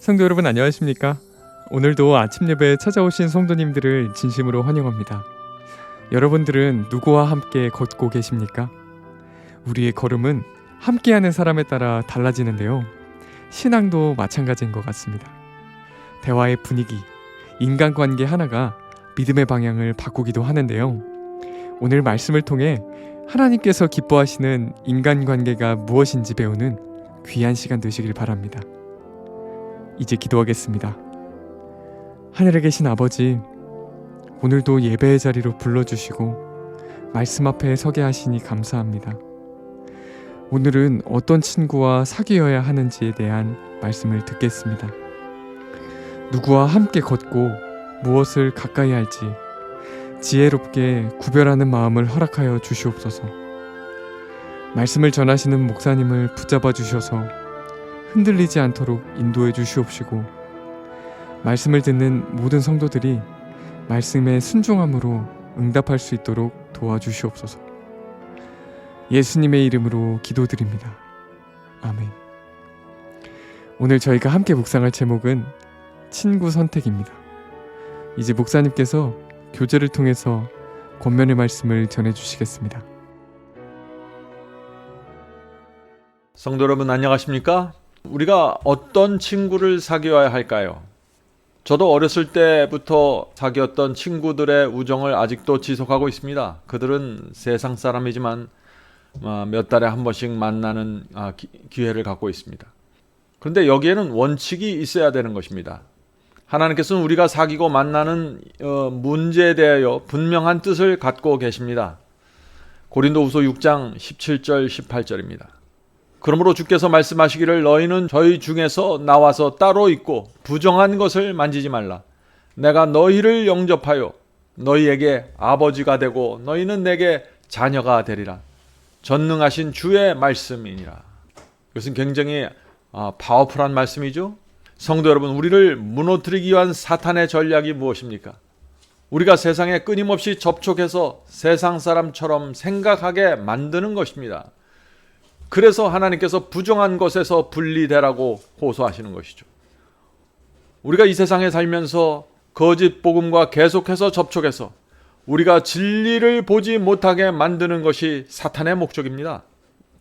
성도 여러분 안녕하십니까? 오늘도 아침 예배에 찾아오신 성도님들을 진심으로 환영합니다. 여러분들은 누구와 함께 걷고 계십니까? 우리의 걸음은 함께하는 사람에 따라 달라지는데요. 신앙도 마찬가지인 것 같습니다. 대화의 분위기, 인간관계 하나가 믿음의 방향을 바꾸기도 하는데요. 오늘 말씀을 통해 하나님께서 기뻐하시는 인간관계가 무엇인지 배우는 귀한 시간 되시길 바랍니다. 이제 기도하겠습니다. 하늘에 계신 아버지, 오늘도 예배의 자리로 불러주시고 말씀 앞에 서게 하시니 감사합니다. 오늘은 어떤 친구와 사귀어야 하는지에 대한 말씀을 듣겠습니다. 누구와 함께 걷고 무엇을 가까이 할지 지혜롭게 구별하는 마음을 허락하여 주시옵소서. 말씀을 전하시는 목사님을 붙잡아 주셔서 흔들리지 않도록 인도해 주시옵시고, 말씀을 듣는 모든 성도들이 말씀에 순종함으로 응답할 수 있도록 도와주시옵소서. 예수님의 이름으로 기도드립니다. 아멘. 오늘 저희가 함께 묵상할 제목은 친구 선택입니다. 이제 목사님께서 교제를 통해서 권면의 말씀을 전해주시겠습니다. 성도 여러분 안녕하십니까? 우리가 어떤 친구를 사귀어야 할까요? 저도 어렸을 때부터 사귀었던 친구들의 우정을 아직도 지속하고 있습니다. 그들은 세상 사람이지만 몇 달에 한 번씩 만나는 기회를 갖고 있습니다. 그런데 여기에는 원칙이 있어야 되는 것입니다. 하나님께서는 우리가 사귀고 만나는 문제에 대하여 분명한 뜻을 갖고 계십니다. 고린도후서 6장 17절 18절입니다. 그러므로 주께서 말씀하시기를 너희는 저희 중에서 나와서 따로 있고 부정한 것을 만지지 말라. 내가 너희를 영접하여 너희에게 아버지가 되고 너희는 내게 자녀가 되리라. 전능하신 주의 말씀이니라. 이것은 굉장히 파워풀한 말씀이죠. 성도 여러분, 우리를 무너뜨리기 위한 사탄의 전략이 무엇입니까? 우리가 세상에 끊임없이 접촉해서 세상 사람처럼 생각하게 만드는 것입니다. 그래서 하나님께서 부정한 것에서 분리되라고 호소하시는 것이죠. 우리가 이 세상에 살면서 거짓 복음과 계속해서 접촉해서 우리가 진리를 보지 못하게 만드는 것이 사탄의 목적입니다.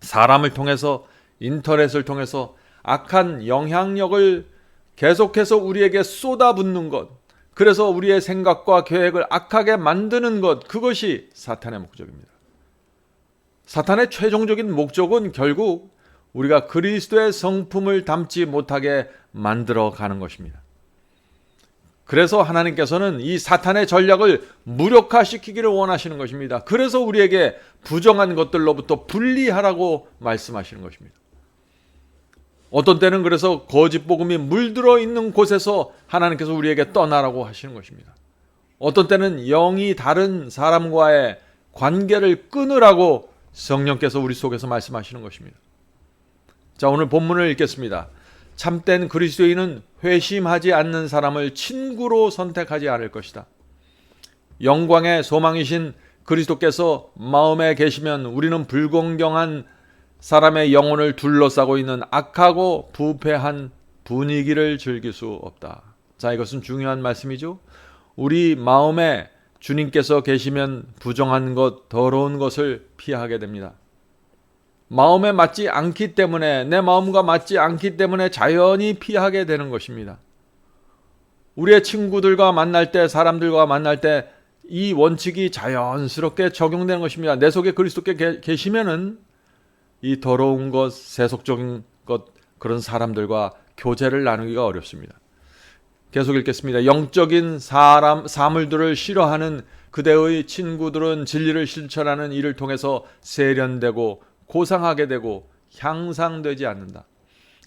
사람을 통해서, 인터넷을 통해서 악한 영향력을 계속해서 우리에게 쏟아붓는 것, 그래서 우리의 생각과 계획을 악하게 만드는 것, 그것이 사탄의 목적입니다. 사탄의 최종적인 목적은 결국 우리가 그리스도의 성품을 담지 못하게 만들어 가는 것입니다. 그래서 하나님께서는 이 사탄의 전략을 무력화시키기를 원하시는 것입니다. 그래서 우리에게 부정한 것들로부터 분리하라고 말씀하시는 것입니다. 어떤 때는 그래서 거짓 복음이 물들어 있는 곳에서 하나님께서 우리에게 떠나라고 하시는 것입니다. 어떤 때는 영이 다른 사람과의 관계를 끊으라고 성령께서 우리 속에서 말씀하시는 것입니다. 자, 오늘 본문을 읽겠습니다. 참된 그리스도인은 회심하지 않는 사람을 친구로 선택하지 않을 것이다. 영광의 소망이신 그리스도께서 마음에 계시면 우리는 불공정한 사람의 영혼을 둘러싸고 있는 악하고 부패한 분위기를 즐길 수 없다. 자, 이것은 중요한 말씀이죠. 우리 마음에 주님께서 계시면 부정한 것, 더러운 것을 피하게 됩니다. 마음에 맞지 않기 때문에, 내 마음과 맞지 않기 때문에 자연히 피하게 되는 것입니다. 우리의 친구들과 만날 때, 사람들과 만날 때 이 원칙이 자연스럽게 적용되는 것입니다. 내 속에 그리스도께 계시면은 이 더러운 것, 세속적인 것, 그런 사람들과 교제를 나누기가 어렵습니다. 계속 읽겠습니다. 영적인 사물들을 싫어하는 그대의 친구들은 진리를 실천하는 일을 통해서 세련되고 고상하게 되고 향상되지 않는다.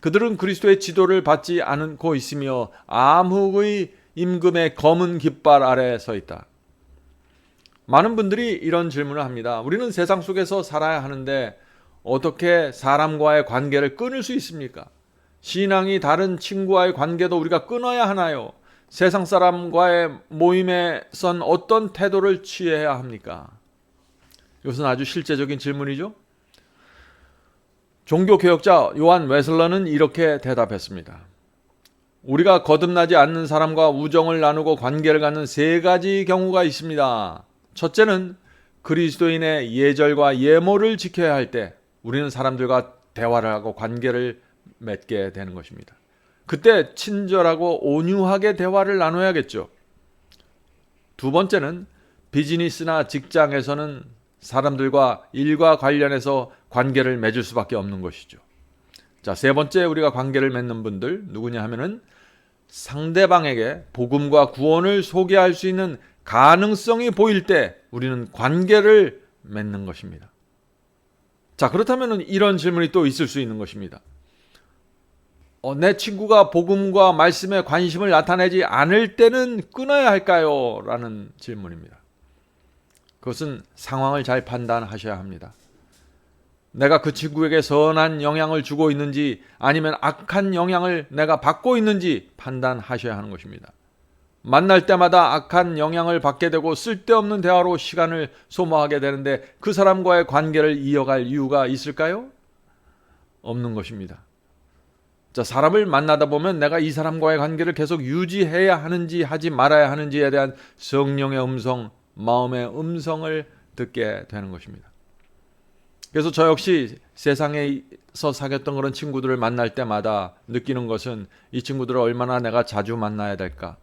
그들은 그리스도의 지도를 받지 않고 있으며 암흑의 임금의 검은 깃발 아래에 서 있다. 많은 분들이 이런 질문을 합니다. 우리는 세상 속에서 살아야 하는데 어떻게 사람과의 관계를 끊을 수 있습니까? 신앙이 다른 친구와의 관계도 우리가 끊어야 하나요? 세상 사람과의 모임에선 어떤 태도를 취해야 합니까? 이것은 아주 실제적인 질문이죠. 종교개혁자 요한 웨슬러는 이렇게 대답했습니다. 우리가 거듭나지 않는 사람과 우정을 나누고 관계를 갖는 세 가지 경우가 있습니다. 첫째는 그리스도인의 예절과 예모를 지켜야 할 때 우리는 사람들과 대화를 하고 관계를 맺게 되는 것입니다. 그때 친절하고 온유하게 대화를 나눠야겠죠. 두 번째는 비즈니스나 직장에서는 사람들과 일과 관련해서 관계를 맺을 수밖에 없는 것이죠. 자, 세 번째 우리가 관계를 맺는 분들 누구냐 하면은 상대방에게 복음과 구원을 소개할 수 있는 가능성이 보일 때 우리는 관계를 맺는 것입니다. 자, 그렇다면 이런 질문이 또 있을 수 있는 것입니다. 내 친구가 복음과 말씀에 관심을 나타내지 않을 때는 끊어야 할까요? 라는 질문입니다. 그것은 상황을 잘 판단하셔야 합니다. 내가 그 친구에게 선한 영향을 주고 있는지 아니면 악한 영향을 내가 받고 있는지 판단하셔야 하는 것입니다. 만날 때마다 악한 영향을 받게 되고 쓸데없는 대화로 시간을 소모하게 되는데 그 사람과의 관계를 이어갈 이유가 있을까요? 없는 것입니다. 자, 사람을 만나다 보면 내가 이 사람과의 관계를 계속 유지해야 하는지 하지 말아야 하는지에 대한 성령의 음성, 마음의 음성을 듣게 되는 것입니다. 그래서 저 역시 세상에서 사귀었던 그런 친구들을 만날 때마다 느끼는 것은 이 친구들을 얼마나 내가 자주 만나야 될까,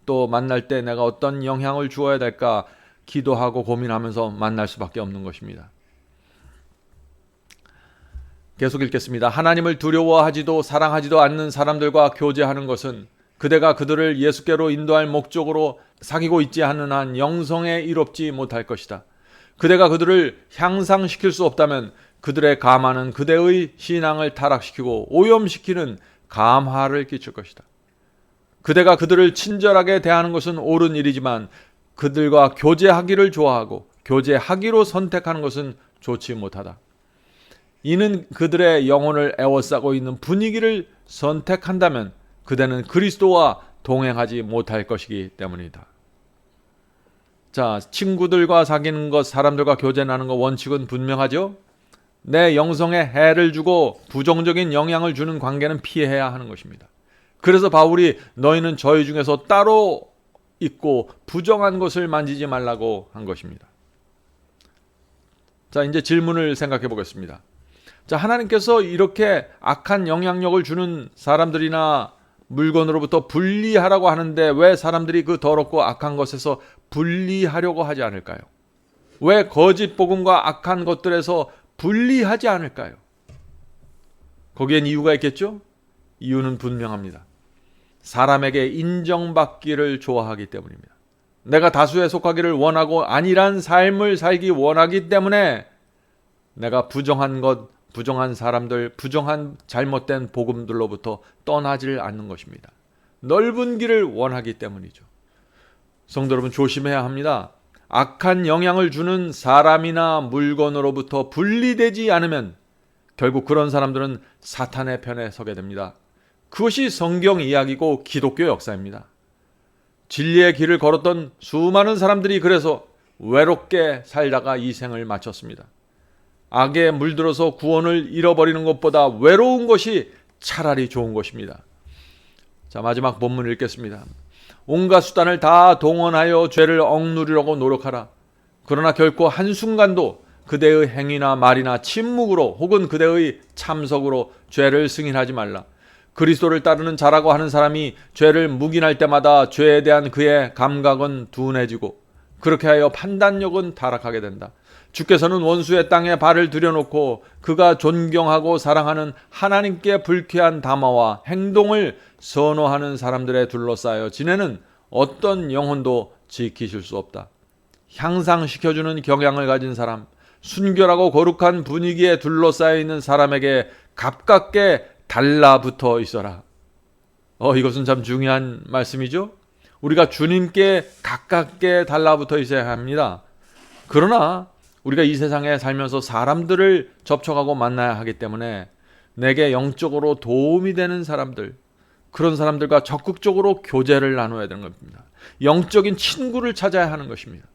또 만날 때 내가 어떤 영향을 주어야 될까 기도하고 고민하면서 만날 수밖에 없는 것입니다. 계속 읽겠습니다. 하나님을 두려워하지도 사랑하지도 않는 사람들과 교제하는 것은 그대가 그들을 예수께로 인도할 목적으로 사귀고 있지 않는 한 영성에 이롭지 못할 것이다. 그대가 그들을 향상시킬 수 없다면 그들의 감화는 그대의 신앙을 타락시키고 오염시키는 감화를 끼칠 것이다. 그대가 그들을 친절하게 대하는 것은 옳은 일이지만 그들과 교제하기를 좋아하고 교제하기로 선택하는 것은 좋지 못하다. 이는 그들의 영혼을 애워싸고 있는 분위기를 선택한다면 그대는 그리스도와 동행하지 못할 것이기 때문이다. 자, 친구들과 사귀는 것, 사람들과 교제 나누는 것 원칙은 분명하죠? 내 영성에 해를 주고 부정적인 영향을 주는 관계는 피해야 하는 것입니다. 그래서 바울이 너희는 저희 중에서 따로 있고 부정한 것을 만지지 말라고 한 것입니다. 자, 이제 질문을 생각해 보겠습니다. 자, 하나님께서 이렇게 악한 영향력을 주는 사람들이나 물건으로부터 분리하라고 하는데 왜 사람들이 그 더럽고 악한 것에서 분리하려고 하지 않을까요? 왜 거짓 복음과 악한 것들에서 분리하지 않을까요? 거기엔 이유가 있겠죠? 이유는 분명합니다. 사람에게 인정받기를 좋아하기 때문입니다. 내가 다수에 속하기를 원하고 안일한 삶을 살기 원하기 때문에 내가 부정한 것, 부정한 사람들, 부정한 잘못된 복음들로부터 떠나질 않는 것입니다. 넓은 길을 원하기 때문이죠. 성도 여러분, 조심해야 합니다. 악한 영향을 주는 사람이나 물건으로부터 분리되지 않으면 결국 그런 사람들은 사탄의 편에 서게 됩니다. 그것이 성경 이야기고 기독교 역사입니다. 진리의 길을 걸었던 수많은 사람들이 그래서 외롭게 살다가 이 생을 마쳤습니다. 악에 물들어서 구원을 잃어버리는 것보다 외로운 것이 차라리 좋은 것입니다. 자, 마지막 본문을 읽겠습니다. 온갖 수단을 다 동원하여 죄를 억누르려고 노력하라. 그러나 결코 한순간도 그대의 행위나 말이나 침묵으로 혹은 그대의 참석으로 죄를 승인하지 말라. 그리스도를 따르는 자라고 하는 사람이 죄를 묵인할 때마다 죄에 대한 그의 감각은 둔해지고 그렇게 하여 판단력은 타락하게 된다. 주께서는 원수의 땅에 발을 들여놓고 그가 존경하고 사랑하는 하나님께 불쾌한 담화와 행동을 선호하는 사람들에 둘러싸여 지내는 어떤 영혼도 지키실 수 없다. 향상시켜주는 경향을 가진 사람, 순결하고 거룩한 분위기에 둘러싸여 있는 사람에게 가깝게 달라붙어 있어라. 이것은 참 중요한 말씀이죠. 우리가 주님께 가깝게 달라붙어 있어야 합니다. 그러나 우리가 이 세상에 살면서 사람들을 접촉하고 만나야 하기 때문에 내게 영적으로 도움이 되는 사람들, 그런 사람들과 적극적으로 교제를 나눠야 되는 겁니다. 영적인 친구를 찾아야 하는 것입니다.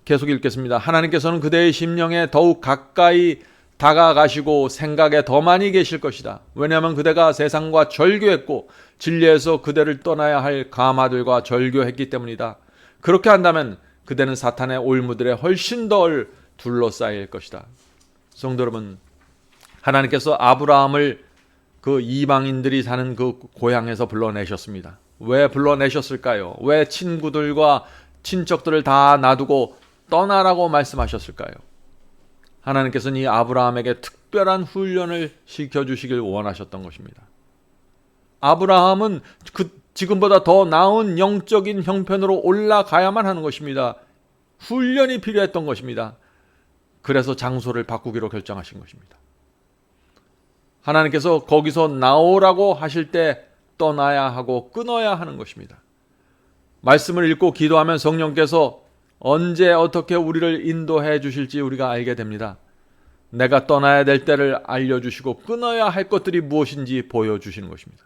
계속 읽겠습니다. 하나님께서는 그대의 심령에 더욱 가까이 다가가시고 생각에 더 많이 계실 것이다. 왜냐하면 그대가 세상과 절교했고 진리에서 그대를 떠나야 할 가마들과 절교했기 때문이다. 그렇게 한다면 그대는 사탄의 올무들에 훨씬 덜 둘러싸일 것이다. 성도 여러분, 하나님께서 아브라함을 그 이방인들이 사는 그 고향에서 불러내셨습니다. 왜 불러내셨을까요? 왜 친구들과 친척들을 다 놔두고 떠나라고 말씀하셨을까요? 하나님께서는 이 아브라함에게 특별한 훈련을 시켜주시길 원하셨던 것입니다. 아브라함은 지금보다 더 나은 영적인 형편으로 올라가야만 하는 것입니다. 훈련이 필요했던 것입니다. 그래서 장소를 바꾸기로 결정하신 것입니다. 하나님께서 거기서 나오라고 하실 때 떠나야 하고 끊어야 하는 것입니다. 말씀을 읽고 기도하면 성령께서 언제 어떻게 우리를 인도해 주실지 우리가 알게 됩니다. 내가 떠나야 될 때를 알려주시고 끊어야 할 것들이 무엇인지 보여주시는 것입니다.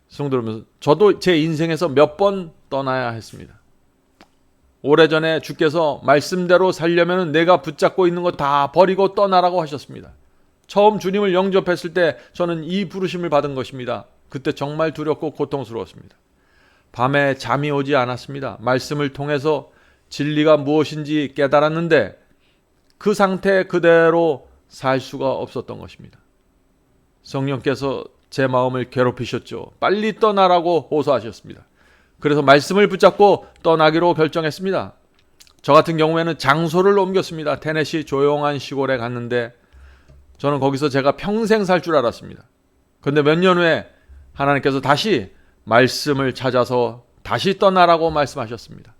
성도 여러분, 저도 제 인생에서 몇 번 떠나야 했습니다. 오래전에 주께서 말씀대로 살려면 내가 붙잡고 있는 거 다 버리고 떠나라고 하셨습니다. 처음 주님을 영접했을 때 저는 이 부르심을 받은 것입니다. 그때 정말 두렵고 고통스러웠습니다. 밤에 잠이 오지 않았습니다. 말씀을 통해서 진리가 무엇인지 깨달았는데 그 상태 그대로 살 수가 없었던 것입니다. 성령께서 제 마음을 괴롭히셨죠. 빨리 떠나라고 호소하셨습니다. 그래서 말씀을 붙잡고 떠나기로 결정했습니다. 저 같은 경우에는 장소를 옮겼습니다. 테네시 조용한 시골에 갔는데 저는 거기서 제가 평생 살 줄 알았습니다. 그런데 몇 년 후에 하나님께서 다시 말씀을 찾아서 다시 떠나라고 말씀하셨습니다.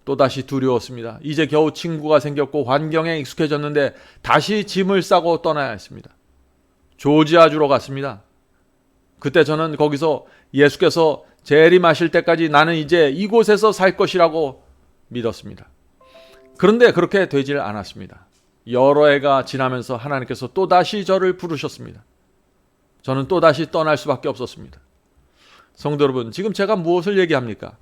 또다시 두려웠습니다. 이제 겨우 친구가 생겼고 환경에 익숙해졌는데 다시 짐을 싸고 떠나야 했습니다. 조지아주로 갔습니다. 그때 저는 거기서 예수께서 재림하실 때까지 나는 이제 이곳에서 살 것이라고 믿었습니다. 그런데 그렇게 되질 않았습니다. 여러 해가 지나면서 하나님께서 또다시 저를 부르셨습니다. 저는 또다시 떠날 수밖에 없었습니다. 성도 여러분, 지금 제가 무엇을 얘기합니까?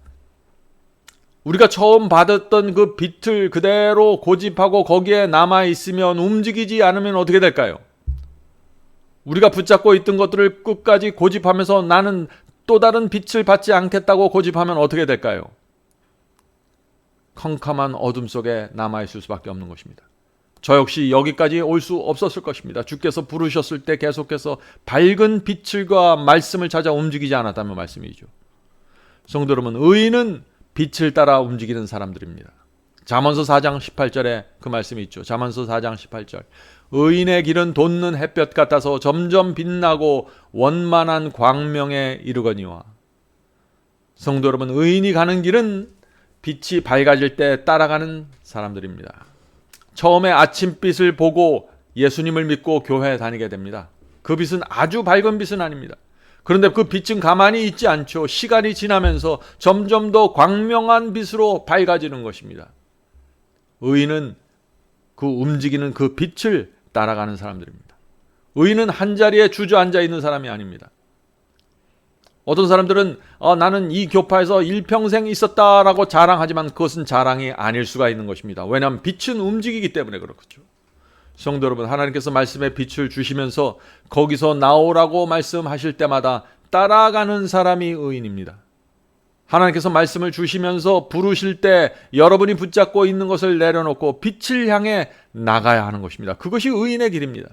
우리가 처음 받았던 그 빛을 그대로 고집하고 거기에 남아있으면 움직이지 않으면 어떻게 될까요? 우리가 붙잡고 있던 것들을 끝까지 고집하면서 나는 또 다른 빛을 받지 않겠다고 고집하면 어떻게 될까요? 컴컴한 어둠 속에 남아있을 수밖에 없는 것입니다. 저 역시 여기까지 올 수 없었을 것입니다. 주께서 부르셨을 때 계속해서 밝은 빛을과 말씀을 찾아 움직이지 않았다면 말씀이죠. 성도 여러분, 의인은 빛을 따라 움직이는 사람들입니다. 잠언서 4장 18절에 그 말씀이 있죠. 잠언서 4장 18절. 의인의 길은 돋는 햇볕 같아서 점점 빛나고 원만한 광명에 이르거니와. 성도 여러분, 의인이 가는 길은 빛이 밝아질 때 따라가는 사람들입니다. 처음에 아침빛을 보고 예수님을 믿고 교회에 다니게 됩니다. 그 빛은 아주 밝은 빛은 아닙니다. 그런데 그 빛은 가만히 있지 않죠. 시간이 지나면서 점점 더 광명한 빛으로 밝아지는 것입니다. 의인은 그 움직이는 그 빛을 따라가는 사람들입니다. 의인은 한자리에 주저앉아 있는 사람이 아닙니다. 어떤 사람들은 나는 이 교파에서 일평생 있었다라고 자랑하지만 그것은 자랑이 아닐 수가 있는 것입니다. 왜냐하면 빛은 움직이기 때문에 그렇죠. 성도 여러분, 하나님께서 말씀의 빛을 주시면서 거기서 나오라고 말씀하실 때마다 따라가는 사람이 의인입니다. 하나님께서 말씀을 주시면서 부르실 때 여러분이 붙잡고 있는 것을 내려놓고 빛을 향해 나가야 하는 것입니다. 그것이 의인의 길입니다.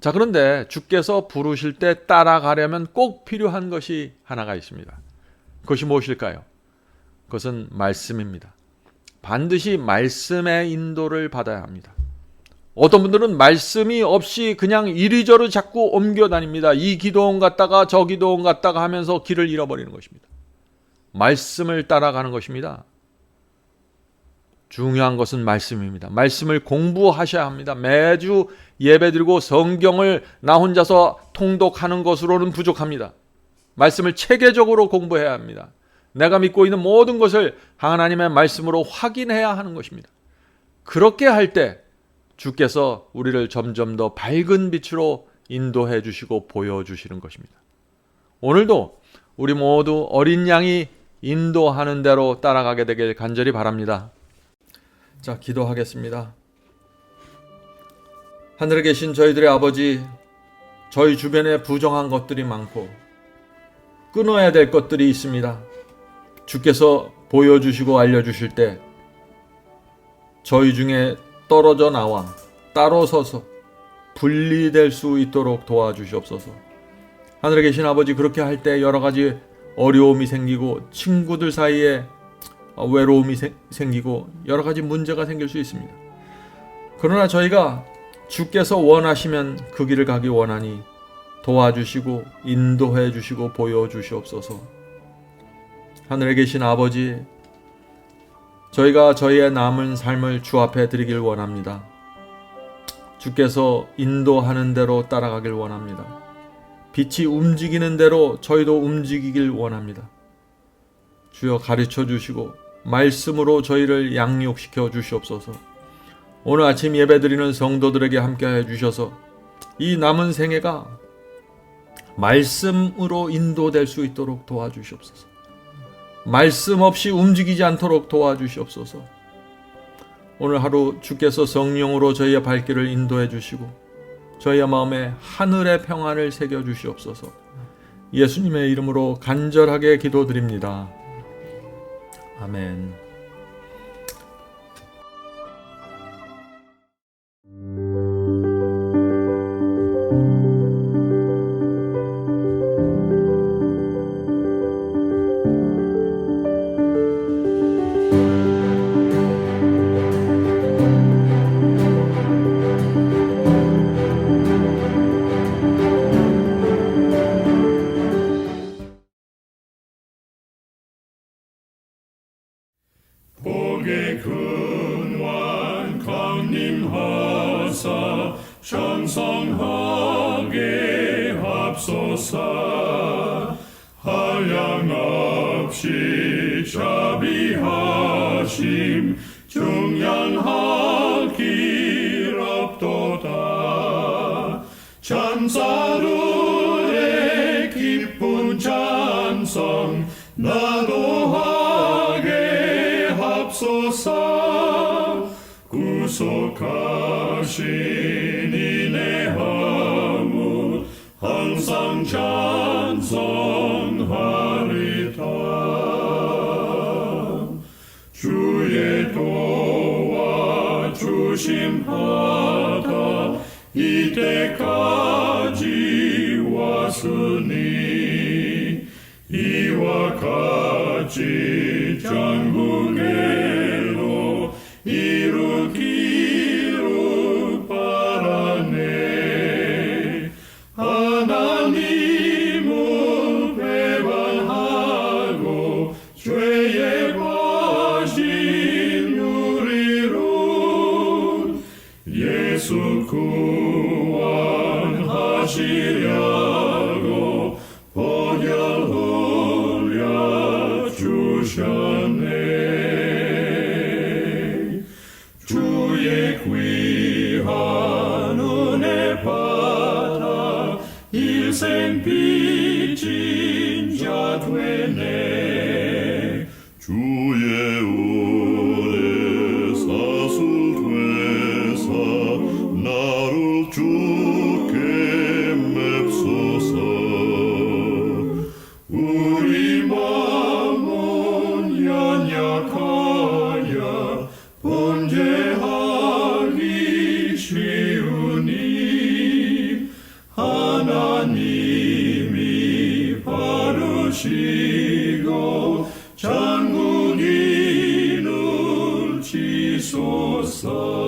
자, 그런데 주께서 부르실 때 따라가려면 꼭 필요한 것이 하나가 있습니다. 그것이 무엇일까요? 그것은 말씀입니다. 반드시 말씀의 인도를 받아야 합니다. 어떤 분들은 말씀이 없이 그냥 이리저리 자꾸 옮겨 다닙니다. 이 기도원 갔다가 저 기도원 갔다가 하면서 길을 잃어버리는 것입니다. 말씀을 따라가는 것입니다. 중요한 것은 말씀입니다. 말씀을 공부하셔야 합니다. 매주 예배드리고 성경을 나 혼자서 통독하는 것으로는 부족합니다. 말씀을 체계적으로 공부해야 합니다. 내가 믿고 있는 모든 것을 하나님의 말씀으로 확인해야 하는 것입니다. 그렇게 할 때 주께서 우리를 점점 더 밝은 빛으로 인도해 주시고 보여주시는 것입니다. 오늘도 우리 모두 어린 양이 인도하는 대로 따라가게 되길 간절히 바랍니다. 자, 기도하겠습니다. 하늘에 계신 저희들의 아버지, 저희 주변에 부정한 것들이 많고 끊어야 될 것들이 있습니다. 주께서 보여주시고 알려주실 때 저희 중에 떨어져 나와 따로 서서 분리될 수 있도록 도와주시옵소서. 하늘에 계신 아버지, 그렇게 할 때 여러 가지 어려움이 생기고 친구들 사이에 외로움이 생기고 여러 가지 문제가 생길 수 있습니다. 그러나 저희가 주께서 원하시면 그 길을 가기 원하니 도와주시고 인도해 주시고 보여주시옵소서. 하늘에 계신 아버지, 저희가 저희의 남은 삶을 주 앞에 드리길 원합니다. 주께서 인도하는 대로 따라가길 원합니다. 빛이 움직이는 대로 저희도 움직이길 원합니다. 주여, 가르쳐 주시고 말씀으로 저희를 양육시켜 주시옵소서. 오늘 아침 예배드리는 성도들에게 함께해 주셔서 이 남은 생애가 말씀으로 인도될 수 있도록 도와주시옵소서. 말씀 없이 움직이지 않도록 도와주시옵소서. 오늘 하루 주께서 성령으로 저희의 발길을 인도해 주시고 저희의 마음에 하늘의 평안을 새겨 주시옵소서. 예수님의 이름으로 간절하게 기도드립니다. 아멘. 복의 근원 강림하사 찬송하게 합소서. 한량없이 자비하심 중량할 길 없도다. 찬사들의 기쁜 찬송 나도하게 합소서. 구속하신 이내 허물 항상 찬송하리다. 주의 도와주심하다 이때까지 왔으니 이와 같이 전국에로 이루기를 바라네. 하나님을 배반하고 죄에 빠진 우리를 예수 구원하시려고 보혈 흘려 주셨네. 주의 귀한 은혜 받아 일생 빚진 자 되네. 주의 은혜 사슬되사 나를 주께 맵소서. 우리 마음은 연약하여 범죄하기 쉬우니 하나님이 바르시고 장군인을 지소서.